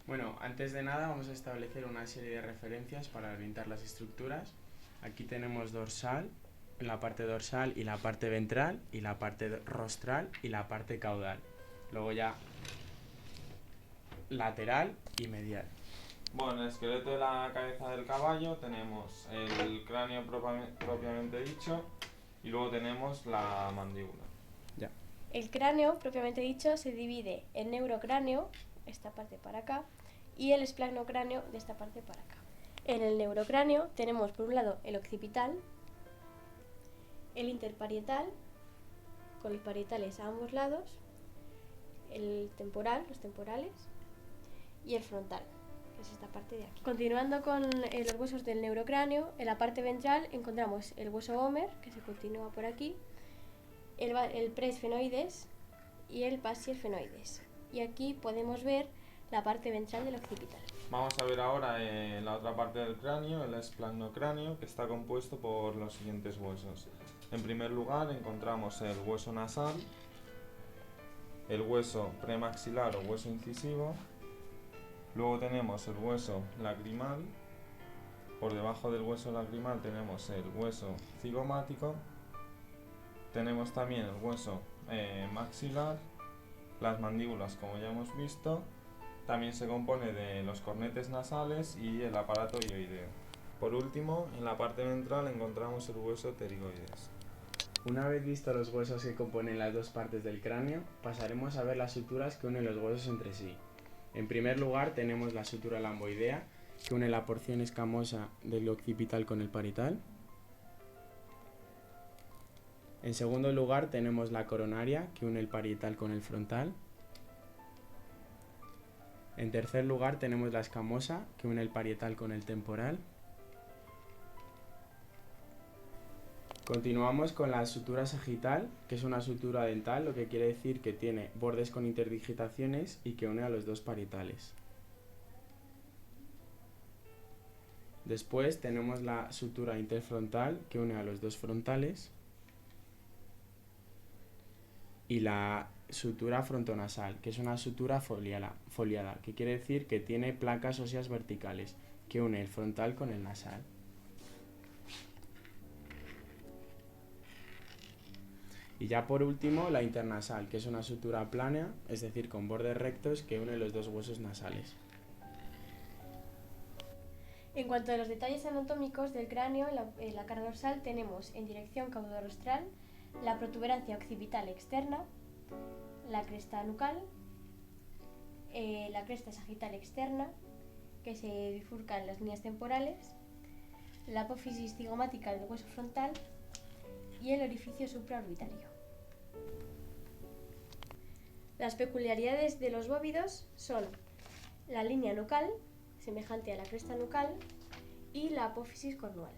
Bueno, antes de nada vamos a establecer una serie de referencias para orientar las estructuras. Aquí tenemos dorsal, la parte dorsal y la parte ventral, y la parte rostral y la parte caudal. Luego ya lateral y medial. Bueno, en el esqueleto de la cabeza del caballo tenemos el cráneo propiamente dicho y luego tenemos la mandíbula. Ya. El cráneo, propiamente dicho, se divide en neurocráneo, esta parte para acá, y el esplanocráneo, de esta parte para acá. En el neurocráneo tenemos por un lado el occipital, el interparietal, con los parietales a ambos lados, el temporal, los temporales, y el frontal, que es esta parte de aquí. Continuando con los huesos del neurocráneo, en la parte ventral encontramos el hueso hómer, que se continúa por aquí, el presfenoides y el pasiesfenoides. Y aquí podemos ver la parte ventral del occipital. Vamos a ver ahora la otra parte del cráneo, el esplanocráneo, que está compuesto por los siguientes huesos. En primer lugar encontramos el hueso nasal, el hueso premaxilar o hueso incisivo, luego tenemos el hueso lacrimal, por debajo del hueso lacrimal tenemos el hueso cigomático, tenemos también el hueso maxilar, las mandíbulas como ya hemos visto, también se compone de los cornetes nasales y el aparato hioideo. Por último, en la parte ventral encontramos el hueso pterigoides. Una vez vistos los huesos que componen las dos partes del cráneo, pasaremos a ver las suturas que unen los huesos entre sí. En primer lugar tenemos la sutura lamboidea, que une la porción escamosa del occipital con el parietal. En segundo lugar tenemos la coronaria, que une el parietal con el frontal. En tercer lugar tenemos la escamosa, que une el parietal con el temporal. Continuamos con la sutura sagital, que es una sutura dental, lo que quiere decir que tiene bordes con interdigitaciones y que une a los dos parietales. Después tenemos la sutura interfrontal, que une a los dos frontales. Y la sutura frontonasal, que es una sutura foliada, que quiere decir que tiene placas óseas verticales, que une el frontal con el nasal. Y ya por último, la internasal, que es una sutura plana, es decir, con bordes rectos, que une los dos huesos nasales. En cuanto a los detalles anatómicos del cráneo, en la cara dorsal tenemos en dirección caudorostral la protuberancia occipital externa, la cresta nucal, la cresta sagital externa, que se bifurca en las líneas temporales, la apófisis cigomática del hueso frontal y el orificio supraorbitario. Las peculiaridades de los bóvidos son la línea nucal, semejante a la cresta nucal, y la apófisis cornual.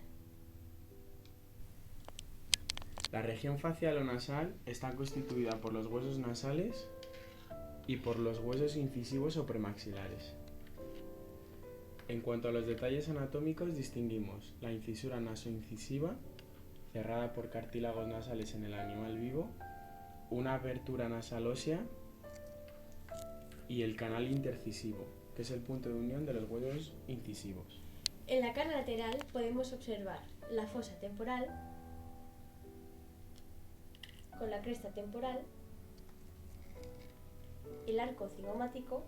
La región facial o nasal está constituida por los huesos nasales y por los huesos incisivos o premaxilares. En cuanto a los detalles anatómicos, distinguimos la incisura nasoincisiva, cerrada por cartílagos nasales en el animal vivo, una abertura nasal ósea y el canal intercisivo, que es el punto de unión de los huesos incisivos. En la cara lateral podemos observar la fosa temporal con la cresta temporal, el arco cigomático,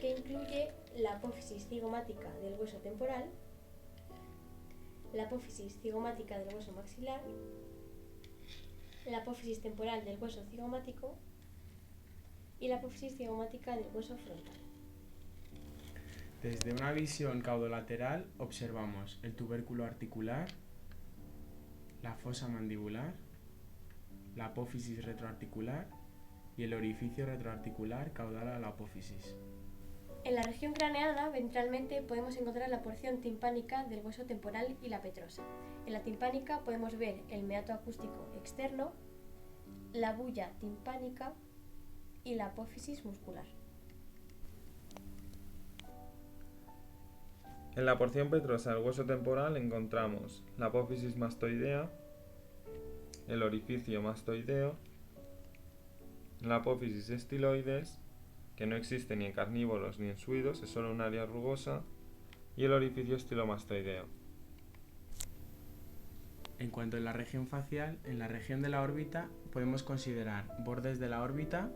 que incluye la apófisis cigomática del hueso temporal, la apófisis cigomática del hueso maxilar, la apófisis temporal del hueso cigomático y la apófisis cigomática del hueso frontal. Desde una visión caudolateral observamos el tubérculo articular, la fosa mandibular, la apófisis retroarticular y el orificio retroarticular caudal a la apófisis. En la región craneana, ventralmente, podemos encontrar la porción timpánica del hueso temporal y la petrosa. En la timpánica podemos ver el meato acústico externo, la bulla timpánica y la apófisis muscular. En la porción petrosa del hueso temporal encontramos la apófisis mastoidea, el orificio mastoideo, la apófisis estiloides que no existe ni en carnívoros ni en suidos, es solo un área rugosa, y el orificio estilomastoideo. En cuanto a la región facial, en la región de la órbita podemos considerar bordes de la órbita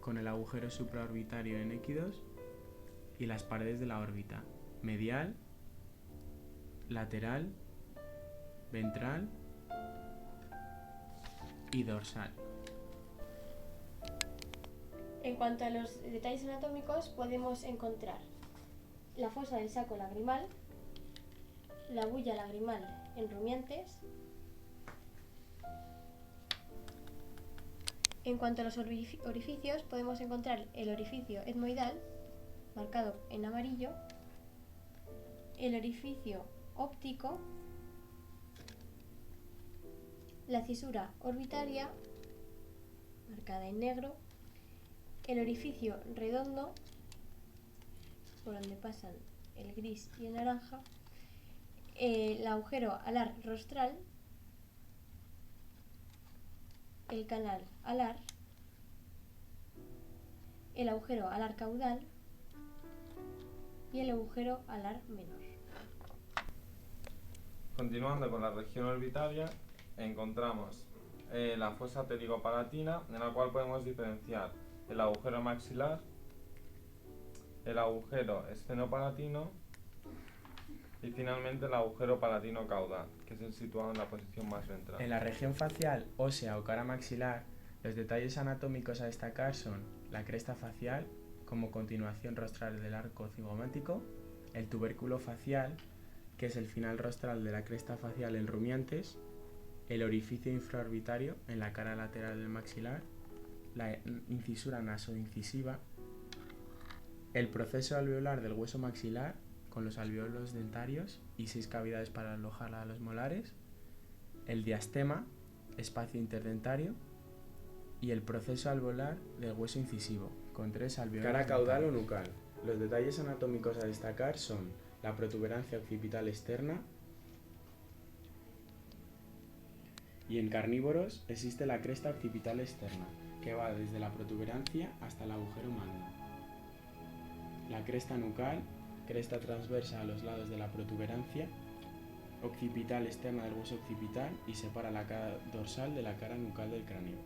con el agujero supraorbitario en equidós y las paredes de la órbita medial, lateral, ventral y dorsal. En cuanto a los detalles anatómicos, podemos encontrar la fosa del saco lagrimal, la bulla lagrimal en rumiantes. En cuanto a los orificios, podemos encontrar el orificio etmoidal, marcado en amarillo, el orificio óptico, la cisura orbitaria, marcada en negro, el orificio redondo, por donde pasan el gris y el naranja, el agujero alar rostral, el canal alar, el agujero alar caudal y el agujero alar menor. Continuando con la región orbitaria, encontramos la fosa pterigopalatina, en la cual podemos diferenciar el agujero maxilar, el agujero esfenopalatino y finalmente el agujero palatino caudal, que es el situado en la posición más ventral. En la región facial, ósea o cara maxilar, los detalles anatómicos a destacar son la cresta facial, como continuación rostral del arco cigomático, el tubérculo facial, que es el final rostral de la cresta facial en rumiantes, el orificio infraorbitario en la cara lateral del maxilar, la incisura nasoincisiva, el proceso alveolar del hueso maxilar, con los alveolos dentarios y 6 cavidades para alojar a los molares, el diastema, espacio interdentario, y el proceso alveolar del hueso incisivo, con 3 alveolos. Cara caudal o nucal. Los detalles anatómicos a destacar son la protuberancia occipital externa, y en carnívoros existe la cresta occipital externa, que va desde la protuberancia hasta el agujero magno. La cresta nucal, cresta transversa a los lados de la protuberancia occipital externa del hueso occipital y separa la cara dorsal de la cara nucal del cráneo.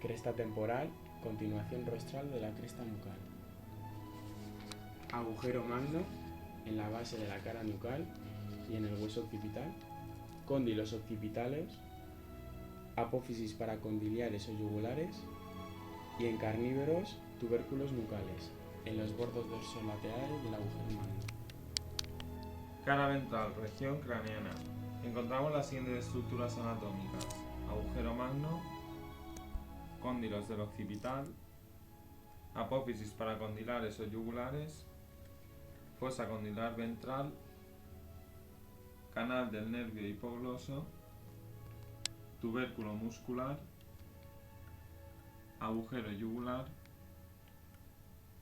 Cresta temporal, continuación rostral de la cresta nucal. Agujero magno en la base de la cara nucal y en el hueso occipital. Cóndilos occipitales, apófisis paracondiliares o yugulares, y en carnívoros, tubérculos nucales, en los bordos dorsolaterales del agujero magno. Cara ventral, región craneana. Encontramos las siguientes estructuras anatómicas: agujero magno, cóndilos del occipital, apófisis paracondilares o yugulares, fosa condilar ventral, canal del nervio hipogloso, tubérculo muscular, agujero yugular,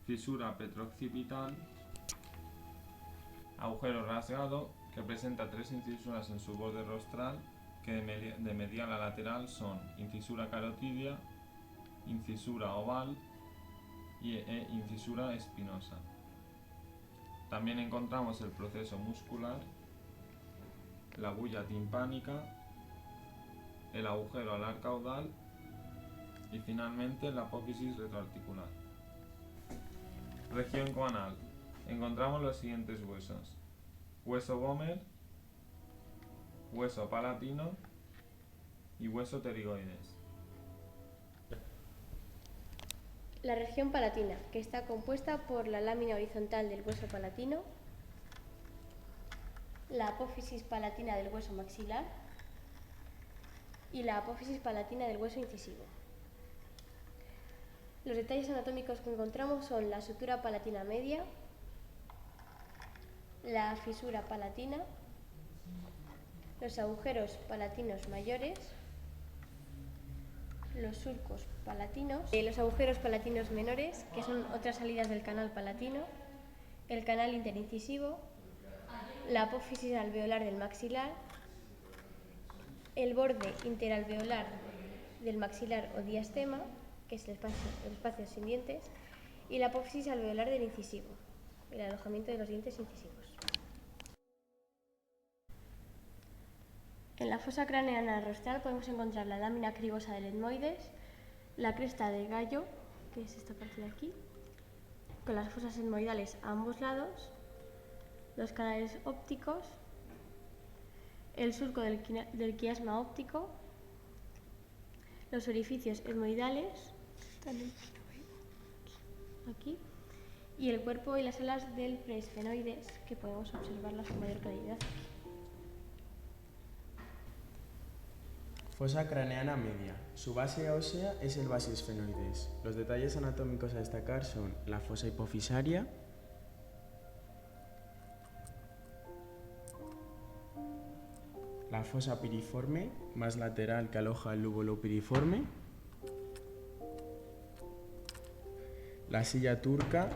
fisura petrooccipital, agujero rasgado, que presenta 3 incisuras en su borde rostral, que de medial a lateral son incisura carotidia, incisura oval e incisura espinosa. También encontramos el proceso muscular, la bulla timpánica, el agujero alar caudal y finalmente la apófisis retroarticular. Región coanal. Encontramos los siguientes huesos: hueso gómer, hueso palatino y hueso pterigoides. La región palatina, que está compuesta por la lámina horizontal del hueso palatino, la apófisis palatina del hueso maxilar y la apófisis palatina del hueso incisivo. Los detalles anatómicos que encontramos son la sutura palatina media, la fisura palatina, los agujeros palatinos mayores, los surcos palatinos, los agujeros palatinos menores, que son otras salidas del canal palatino, el canal interincisivo, la apófisis alveolar del maxilar, el borde interalveolar del maxilar o diastema, que es el espacio sin dientes, y la apófisis alveolar del incisivo, el alojamiento de los dientes incisivos. En la fosa craneana rostral podemos encontrar la lámina cribosa del etmoides, la cresta de gallo, que es esta parte de aquí, con las fosas etmoidales a ambos lados, los canales ópticos, el surco del quiasma óptico, los orificios etmoidales, aquí, y el cuerpo y las alas del preesfenoides, que podemos observarlas con mayor claridad aquí. Fosa craneana media. Su base ósea es el basiosfenoides. Los detalles anatómicos a destacar son la fosa hipofisaria, la fosa piriforme, más lateral, que aloja el lóbulo piriforme, la silla turca,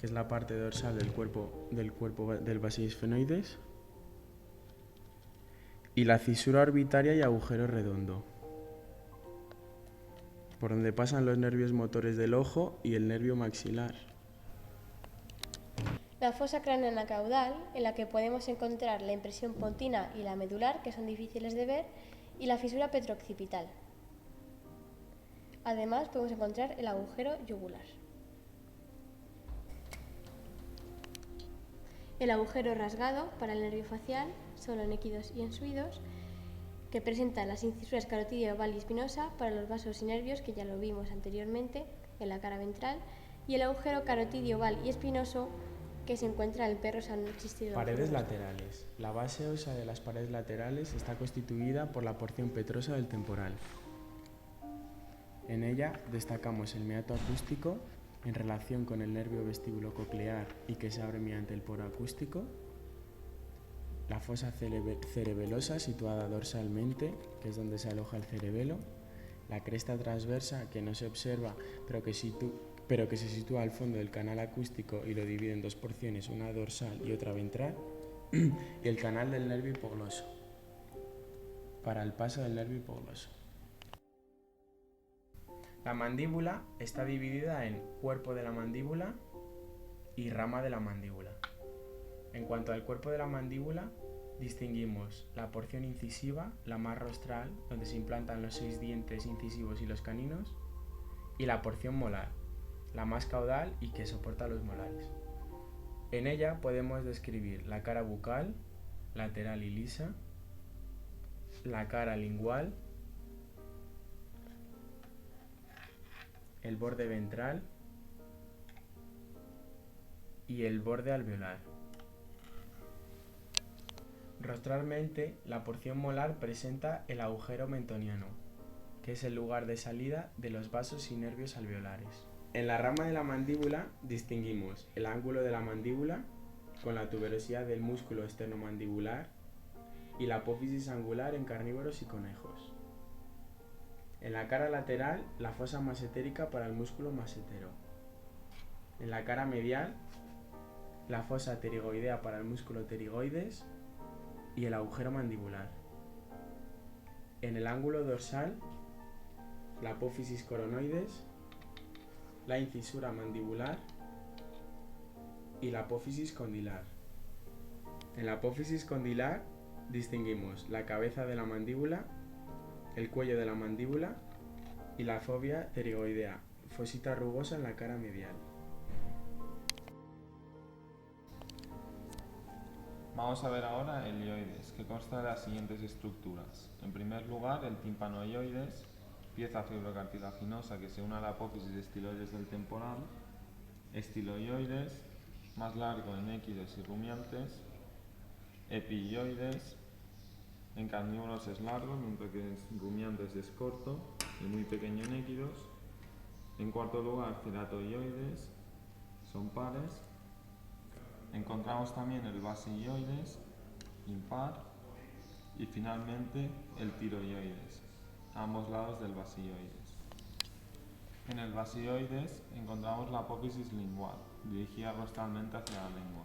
que es la parte dorsal del cuerpo del basiosfenoides, y la cisura orbitaria y agujero redondo, por donde pasan los nervios motores del ojo y el nervio maxilar. La fosa craneana caudal, en la que podemos encontrar la impresión pontina y la medular, que son difíciles de ver, y la fisura petrooccipital. Además, podemos encontrar el agujero yugular. El agujero rasgado para el nervio facial, solo en equidos y en suidos, que presenta las incisuras carotidio oval y espinosa para los vasos y nervios, que ya lo vimos anteriormente en la cara ventral, y el agujero carotidio oval y espinoso que se encuentra en el perro sano existido. Paredes laterales. La base ósea de las paredes laterales está constituida por la porción petrosa del temporal. En ella destacamos el meato acústico en relación con el nervio vestíbulo-coclear y que se abre mediante el poro acústico, la fosa cerebelosa situada dorsalmente, que es donde se aloja el cerebelo, la cresta transversa que no se observa pero que se sitúa al fondo del canal acústico y lo divide en dos porciones, una dorsal y otra ventral, y el canal del nervio hipogloso, para el paso del nervio hipogloso. La mandíbula está dividida en cuerpo de la mandíbula y rama de la mandíbula. En cuanto al cuerpo de la mandíbula, distinguimos la porción incisiva, la más rostral, donde se implantan los 6 dientes incisivos y los caninos, y la porción molar, la más caudal y que soporta los molares. En ella podemos describir la cara bucal, lateral y lisa, la cara lingual, el borde ventral y el borde alveolar. Rostralmente, la porción molar presenta el agujero mentoniano, que es el lugar de salida de los vasos y nervios alveolares. En la rama de la mandíbula distinguimos el ángulo de la mandíbula con la tuberosidad del músculo esternomandibular y la apófisis angular en carnívoros y conejos. En la cara lateral, la fosa masetérica para el músculo masetero. En la cara medial, la fosa pterigoidea para el músculo pterigoides y el agujero mandibular. En el ángulo dorsal, la apófisis coronoides, la incisura mandibular y la apófisis condilar. En la apófisis condilar distinguimos la cabeza de la mandíbula, el cuello de la mandíbula y la fobia pterigoidea, fosita rugosa en la cara medial. Vamos a ver ahora el ioides, que consta de las siguientes estructuras. En primer lugar, el tímpano-ioides, pieza fibrocartilaginosa que se une a la apófisis estiloides del temporal, estiloioides, más largo en equidos y rumiantes, epioides, en carnívoros es largo, mientras que en rumiantes es corto y muy pequeño en equidos. En cuarto lugar, ceratoioides, son pares. Encontramos también el basioides, impar, y finalmente el tiroioides, a ambos lados del basioides. En el basioides encontramos la apófisis lingual, dirigida rostralmente hacia la lengua.